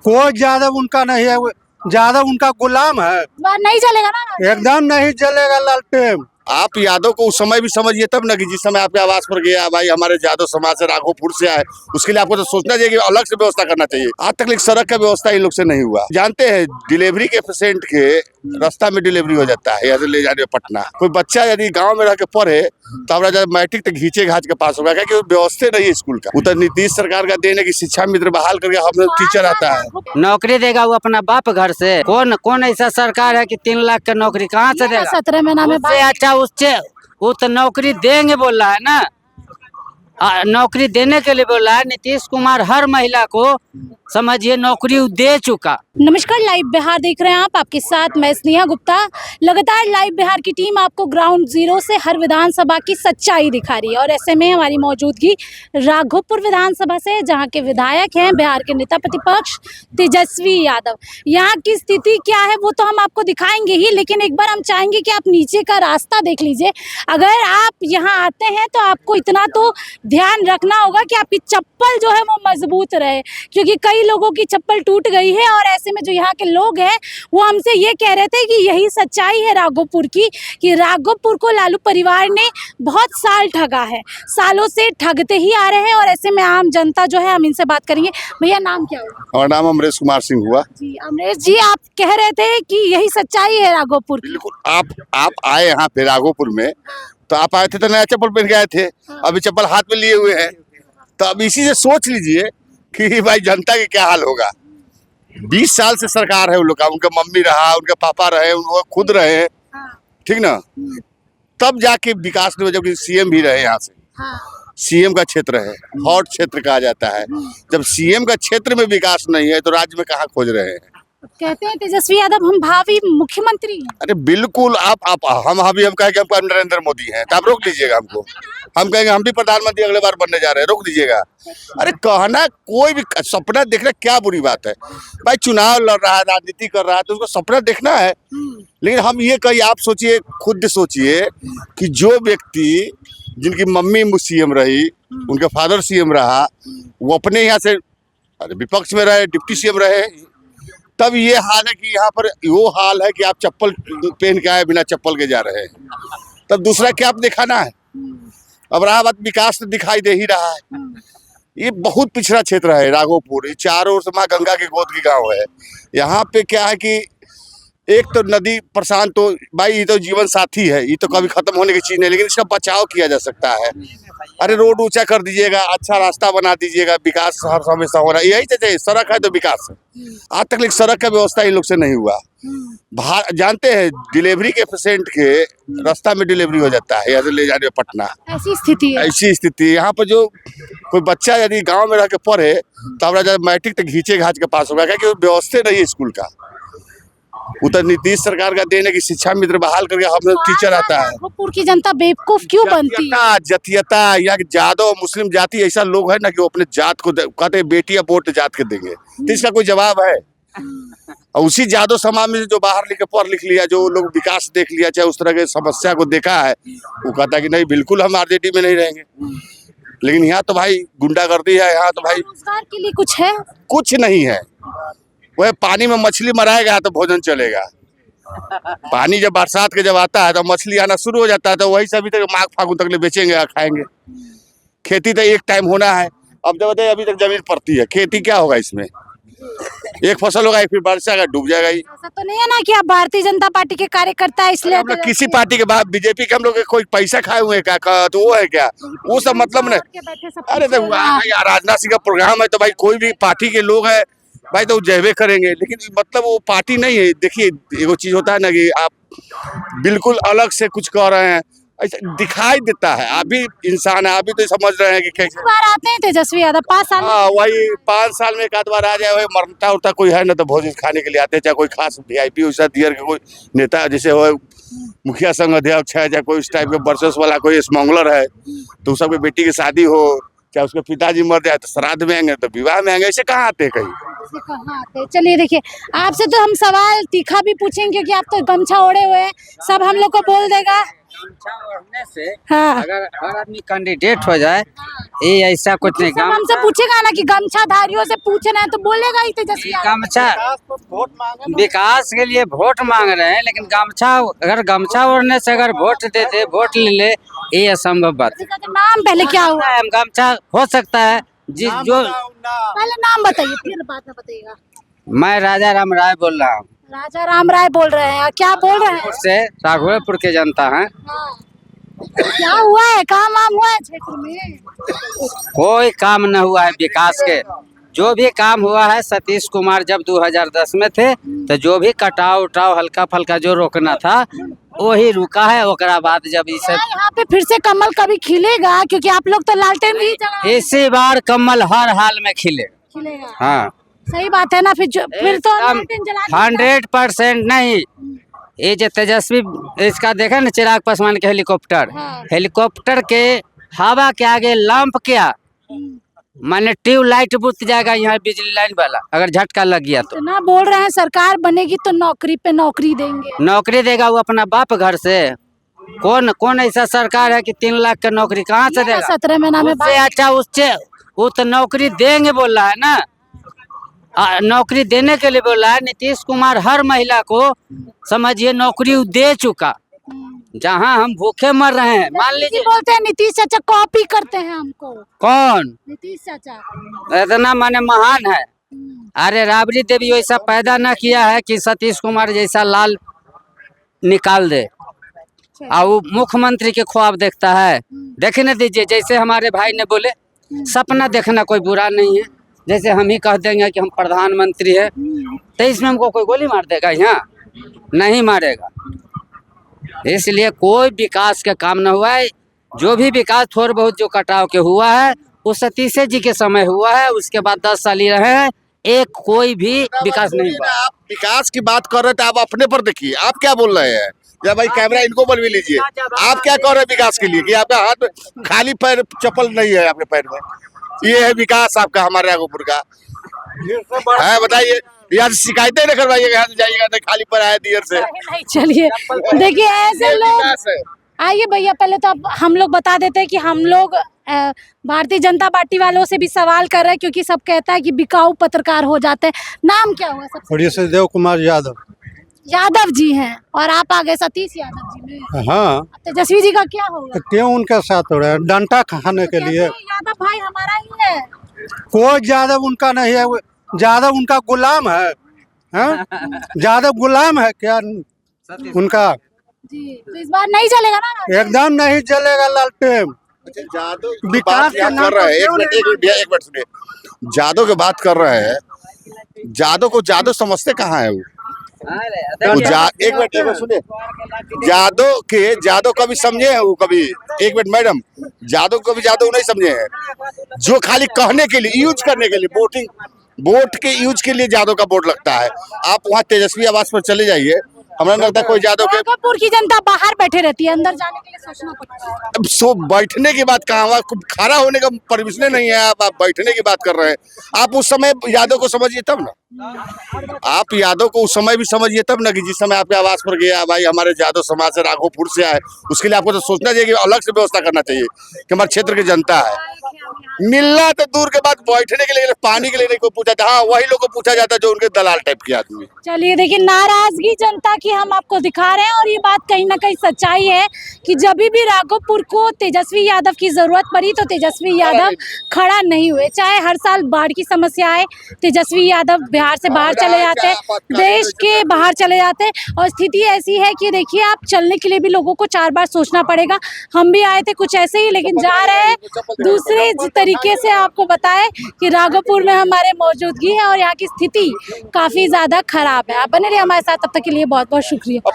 कोई ज्यादा उनका नहीं है, ज्यादा उनका गुलाम है। बात नहीं चलेगा ना। एकदम नहीं चलेगा लालटेन। आप यादव को उस समय भी समझिए तब ना कि जिस समय आपके आवास पर गया भाई हमारे यादव समाज से राघोपुर से आए, उसके लिए आपको तो सोचना चाहिए कि अलग से व्यवस्था करना चाहिए। आज तक एक सड़क का व्यवस्था इन लोग से नहीं हुआ। जानते हैं डिलीवरी के पेशेंट के रास्ता में डिलीवरी हो जाता है, यहाँ से ले जाने पटना। कोई बच्चा यदि गाँव में रह के पढ़े तो हमारा जब मैट्रिक तक घींचे घाच के पास होगा, क्या व्यवस्था नहीं है स्कूल का। उधर नीतीश सरकार का देने की शिक्षा मित्र बहाल करके हम टीचर आता है, नौकरी देगा वो अपना बाप घर से। कौन ऐसा सरकार है कि 3 लाख का नौकरी कहाँ से देगा? 17 महीना में उससे अच्छा उससे वो तो नौकरी देंगे बोल रहा है ना, नौकरी देने के लिए बोल रहा है। नीतीश कुमार हर महिला को समझिए नौकरी दे चुका। नमस्कार, लाइव बिहार देख रहे हैं आप, आपके साथ मैं स्नेहा गुप्ता। लगातार लाइव बिहार की टीम आपको ग्राउंड जीरो से हर विधानसभा की सच्चाई दिखा रही है और ऐसे में हमारी मौजूदगी राघोपुर विधानसभा से, जहां के विधायक हैं बिहार के नेता प्रतिपक्ष तेजस्वी यादव। यहाँ की स्थिति क्या है वो तो हम आपको दिखाएंगे ही, लेकिन एक बार हम चाहेंगे कि आप नीचे का रास्ता देख लीजिए। अगर आप यहाँ आते हैं तो आपको इतना तो ध्यान रखना होगा कि आपकी चप्पल जो है वो मजबूत रहे, क्योंकि कई लोगों की चप्पल टूट गई है। और ऐसे में जो यहाँ के लोग हैं वो हमसे ये कह रहे थे कि यही सच्चाई है राघोपुर की, कि राघोपुर को लालू परिवार ने बहुत साल ठगा है, सालों से ठगते ही आ रहे हैं। और ऐसे में आम जनता जो है, हम इनसे बात करेंगे। भैया नाम क्या हुआ? हमारा नाम अमरेश कुमार सिंह हुआ जी अमरेश जी, आप कह रहे थे कि यही सच्चाई है राघोपुर की। बिल्कुल। आप आए यहाँ पे राघोपुर में, तो आप आए थे तो नया चप्पल पहन के आए थे, अभी चप्पल हाथ में लिए हुए हैं। तो अब इसी से सोच लीजिए कि भाई जनता की क्या हाल होगा। 20 साल से सरकार है उन लोग का, उनका मम्मी रहा, उनके पापा रहे, वो खुद रहे, ठीक ना। तब जाके विकास ने, जब सीएम भी रहे यहाँ से, सीएम का क्षेत्र है, हॉट क्षेत्र कहा जाता है। जब सीएम का क्षेत्र में विकास नहीं है तो राज्य में कहाँ खोज रहे हैं? कहते हैं तेजस्वी यादव हम भावी मुख्यमंत्री हैं। अरे बिल्कुल। हम कहेंगे हमको नरेंद्र मोदी हैं तो आप रोक लीजिएगा हमको। हम कहेंगे हम भी प्रधानमंत्री अगले बार बनने जा रहे हैं, रोक दीजिएगा। अरे कहना, कोई भी सपना देखना क्या बुरी बात है भाई? चुनाव लड़ रहा है, राजनीति कर रहा है, तो उसको सपना देखना है। लेकिन हम ये कहिए, आप सोचिए, खुद सोचिए कि जो व्यक्ति जिनकी मम्मी सीएम रही, उनके फादर सीएम रहा, वो अपने यहाँ से विपक्ष में रहे, डिप्टी सीएम रहे, तब ये हाल है कि यहाँ पर वो हाल है कि आप चप्पल पहन के आए, बिना चप्पल के जा रहे हैं। तब दूसरा क्या आप दिखाना है? अब रहा बात विकास तो दिखाई दे ही रहा है। ये बहुत पिछड़ा क्षेत्र है राघोपुर, ये चारों ओर से माँ गंगा के गोद की गांव है। यहाँ पे क्या है कि एक तो नदी प्रशांत, तो भाई ये तो जीवन साथी है, ये तो कभी खत्म होने की चीज नहीं, लेकिन इसका बचाव किया जा सकता है। अरे रोड ऊंचा कर दीजिएगा, अच्छा रास्ता बना दीजिएगा, विकास हर हमेशा हो रहा है। यही चाहिए, सड़क है तो विकास है। आज तक एक सड़क का व्यवस्था इन लोग से नहीं हुआ। जानते हैं डिलीवरी के पेशेंट के रास्ता में डिलीवरी हो जाता है, यहाँ से ले जाने पटना। ऐसी स्थिति है। ऐसी स्थिति यहाँ पर जो कोई बच्चा यदि गाँव में रह के पढ़े तो हमारा जब मैट्रिक तक घींचे घाच के पास होगा, क्या व्यवस्था नहीं है स्कूल का। उधर नीतीश सरकार का देने की शिक्षा मित्र बहाल करके हम टीचर आता है। राघोपुर की जनता बेवकूफ क्यों बनती है? जातीयता या यादव मुस्लिम जाति ऐसा लोग है ना कि वो अपने जात को कहते हैं बेटी या वोट जात के देंगे, तो इसका कोई जवाब है? और उसी यादव समाज में जो बाहर लिख के पढ़ लिख लिया, जो लोग विकास देख लिया, चाहे उस तरह के समस्या को देखा है, वो कहता है कि नहीं बिल्कुल हम आरजेडी में नहीं रहेंगे। लेकिन यहाँ तो भाई गुंडागर्दी है, यहाँ तो भाई रोजगार के लिए कुछ है? कुछ नहीं है। वह पानी में मछली मराएगा तो भोजन चलेगा। पानी जब बरसात के जब आता है तो मछली आना शुरू हो जाता है, तो वही सभी तक माघ फागुन तक ले बेचेंगे, खाएंगे। खेती तो एक टाइम होना है। अब जब अभी तक जमीन पड़ती है, खेती क्या होगा इसमें? एक फसल होगा, फिर वर्षा का डूब जाएगा। ऐसा तो नहीं है ना कि आप भारतीय जनता पार्टी के कार्यकर्ता है इसलिए किसी पार्टी के बाद बीजेपी के हम लोग कोई पैसा खाए हुए हैं क्या? तो वो है क्या? वो सब मतलब नहीं। अरे तो राजनाथ सिंह का प्रोग्राम है तो भाई कोई भी पार्टी के लोग है भाई तो जहवे करेंगे, लेकिन मतलब वो पार्टी नहीं है। देखिए एगो चीज होता है ना कि आप बिल्कुल अलग से कुछ कह रहे हैं, ऐसा दिखाई देता है। आप भी इंसान है, आप भी तो समझ रहे हैं कि कैसे बार आते हैं तेजस्वी यादव 5 साल। हाँ, वही 5 साल में एक आध बार आ जाए। वही मरता उरता कोई है ना तो भोजन खाने के लिए आते हैं, चाहे कोई खास VIP वैसा दियर के कोई नेता, जैसे हो मुखिया संघ अध्यक्ष है, चाहे कोई इस टाइप के वर्सेस वाला कोई स्मगलर है, तो सबके बेटी की शादी हो, चाहे उसके पिताजी मर जाए तो श्राद्ध में आएंगे, तो विवाह में आएंगे। ऐसे कहाँ आते कहीं? कहाँ आते? चलिए देखिए, आपसे तो हम सवाल तीखा भी पूछेंगे क्योंकि आप तो गमछा ओढ़े हुए हैं, सब हम लोग को बोल देगा गमछा ओढ़ने से हाँ अगर हर आदमी कैंडिडेट हो जाए, ये ऐसा कुछ नहीं। सब हमसे पूछेगा ना कि गमछाधारियों से पूछ रहे हैं तो बोलेगा ही तेजस्वी यादव। गमछा विकास के लिए वोट मांग रहे हैं, लेकिन गमछा ओढ़ने से अगर वोट देते, वोट ले ले, ये असंभव बात है। नाम पहले क्या हुआ? हम गमछा हो सकता है जिस जो पहले नाम बताइए फिर बाद में बताइएगा। मैं राजा राम राय बोल रहा हूँ, राजा राम राय बोल रहे हैं। क्या बोल रहे हैं? से राघोपुर के जनता है। हाँ। क्या हुआ है? काम वाम हुआ है क्षेत्र में? कोई काम न हुआ है विकास के। जो भी काम हुआ है, सतीश कुमार जब 2010 में थे तो जो भी कटाव उटाव हल्का फल्का जो रोकना था वही रुका है। ओकरा बाद जब इसे यहाँ पे फिर से कमल कभी खिलेगा? क्योंकि आप लोग तो लालटेन ही जलाए। इसी बार कमल हर हाल में खिलेगा। हाँ, सही बात है ना। फिर तो लालटेन जला देंगे। 100% नहीं। ये जो तेजस्वी इसका देखा ना, चिराग पासवान के हेलीकॉप्टर, हाँ। हेलीकॉप्टर के हवा के आगे लंप क्या माने ट्यूबलाइट बुझ जाएगा यहाँ बिजली लाइन वाला, अगर झटका लग गया तो। ना बोल रहे हैं सरकार बनेगी तो नौकरी पे नौकरी देंगे। नौकरी देगा वो अपना बाप घर से। कौन ऐसा सरकार है कि 3 लाख का नौकरी कहाँ से देगा? 17 महीना में उससे अच्छा उससे वो तो नौकरी देंगे बोल रहा है ना। नौकरी देने के लिए बोल रहा है। नीतीश कुमार हर महिला को समझिए नौकरी दे चुका। जहाँ हम भूखे मर रहे हैं, मान लीजिए बोलते हैं नीतीश चाचा कॉपी करते हैं हमको। कौन नीतीश चाचा इतना माने महान है? अरे राबड़ी देवी वैसा पैदा न किया है कि सतीश कुमार जैसा लाल निकाल दे और वो मुख्यमंत्री के ख्वाब देखता है। देखने दीजिए, जैसे हमारे भाई ने बोले सपना देखना कोई बुरा नहीं है। जैसे हम ही कह देंगे कि हम प्रधानमंत्री है तो इसमें हमको कोई गोली मार देगा? यहाँ नहीं मारेगा। इसलिए कोई विकास का काम न हुआ है। जो भी विकास थोड़ा बहुत जो कटाव के हुआ है वो सतीश जी के समय हुआ है। उसके बाद 10 साल ही रहे हैं, एक कोई भी विकास नहीं हुआ। आप विकास की बात कर रहे थे, आप अपने पर देखिए आप क्या बोल रहे हैं। जब भाई कैमरा इनको बोल भी लीजिए, आप क्या कर रहे हैं विकास के लिए कि आपका हाथ खाली पैर, चप्पल नहीं है आपके पैर में। ये है विकास आपका हमारे राघोपुर का है। बताइए, यहाँ से शिकायतें न करवाइएगा, यहाँ से जाइएगा तो खाली पर आए दियर से। नहीं चलिए देखिए ऐसे लोग। आइए भैया, पहले तो अब हम लोग बता देते हैं कि हम लोग भारतीय जनता पार्टी वालों से भी सवाल कर रहे हैं, क्योंकि सब कहता है कि बिकाऊ पत्रकार हो जाते हैं। नाम क्या हुआ सबसे? उड़ीसा देव कुमार यादव। यादव जी हैं और आप आ गए सतीश यादव जी में। हाँ, तेजस्वी जी का क्या होगा? तो क्यों उनके साथ हो रहा है? डंडा खाने के लिए। यादव भाई हमारा ही है। कोई यादव उनका नहीं है। यादव उनका गुलाम है। हाँ? यादव गुलाम है क्या उनका? जी, तो इस बार नहीं चलेगा ना? एकदम नहीं चलेगा लालटेन। जादव विकास कर रहे हैं। एक मिनट सुनिए, जादव की बात कर रहे हैं। जादव को जादव समझते कहाँ है वो? एक मिनट सुनिए, जादव कभी समझे हैं वो? कभी एक मिनट मैडम, जादव कभी जादव नहीं समझे हैं। जो खाली कहने के लिए, यूज करने के लिए, वोट के यूज के लिए जादव का बोर्ड लगता है। आप वहाँ तेजस्वी आवास पर चले जाइए, हमारा लगता है कोई जादव के। राघोपुर की जनता बाहर बैठे रहती है, अंदर जाने के लिए सोचना पड़ता है। अब सो बैठने की बात कहाँ, खड़ा होने का परमिशन नहीं है। आप बैठने की बात कर रहे हैं। आप उस समय यादव को समझिए तब ना। आप यादव को उस समय भी समझिए तब ना कि जिस समय आपके आवास पर गया भाई हमारे यादव समाज से राघोपुर से आए। उसके लिए आपको तो सोचना चाहिए कि अलग से व्यवस्था करना चाहिए कि हमारे क्षेत्र की जनता है। मिलना तो दूर के बाद बैठने के लिए, पानी के लिए नहीं कोई पूछा था। हाँ, वही लोग को पूछा जाता है जो उनके दलाल टाइप के आदमी। चलिए देखिए, नाराजगी जनता की हम आपको दिखा रहे हैं और ये बात कहीं ना कहीं सच्चाई है कि जब भी राघोपुर को तेजस्वी यादव की जरूरत पड़ी तो तेजस्वी यादव खड़ा नहीं हुए। चाहे हर साल बाढ़ की समस्या आए, तेजस्वी यादव बिहार से बाहर चले जाते हैं, देश के बाहर चले जाते हैं। और स्थिति ऐसी है कि देखिए, आप चलने के लिए भी लोगों को 4 बार सोचना पड़ेगा। हम भी आए थे कुछ ऐसे ही, लेकिन जा रहे हैं दूसरे तरीके से। आपको बताएं कि राघोपुर में हमारे मौजूदगी है और यहाँ की स्थिति काफी ज्यादा खराब है। आप बने रहिए हमारे साथ, तब तक के लिए बहुत बहुत शुक्रिया।